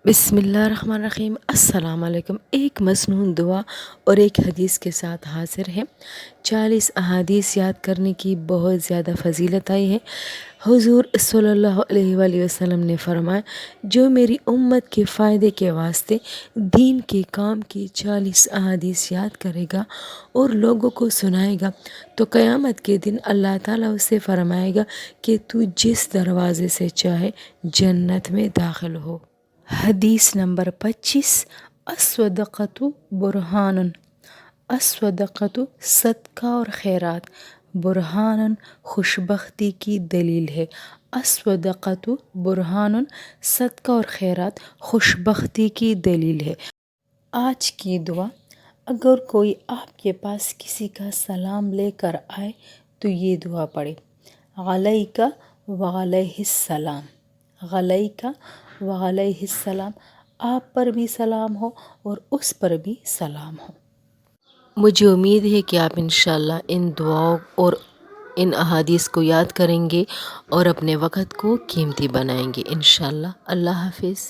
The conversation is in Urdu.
بسم اللہ الرحمن الرحیم۔ السلام علیکم۔ ایک مسنون دعا اور ایک حدیث کے ساتھ حاضر ہے۔ 40 احادیث یاد کرنے کی بہت زیادہ فضیلت آئی ہے۔ حضور صلی اللہ علیہ وآلہ وسلم نے فرمایا، جو میری امت کے فائدے کے واسطے دین کے کام کی 40 احادیث یاد کرے گا اور لوگوں کو سنائے گا تو قیامت کے دن اللہ تعالیٰ اسے فرمائے گا کہ تو جس دروازے سے چاہے جنت میں داخل ہو۔ حدیث نمبر 25۔ الصدقۃ برہان، الصدقۃ صدقہ اور خیرات، برہان خوشبختی کی دلیل ہے۔ الصدقۃ برہان، صدقہ اور خیرات خوشبختی کی دلیل ہے۔ آج کی دعا، اگر کوئی آپ کے پاس کسی کا سلام لے کر آئے تو یہ دعا پڑھے: علیک وعلیہ السلام، علیک وعلیہ السلام، آپ پر بھی سلام ہو اور اس پر بھی سلام ہو۔ مجھے امید ہے کہ آپ انشاءاللہ ان دعاؤں اور ان احادیث کو یاد کریں گے اور اپنے وقت کو قیمتی بنائیں گے انشاءاللہ۔ اللہ حافظ۔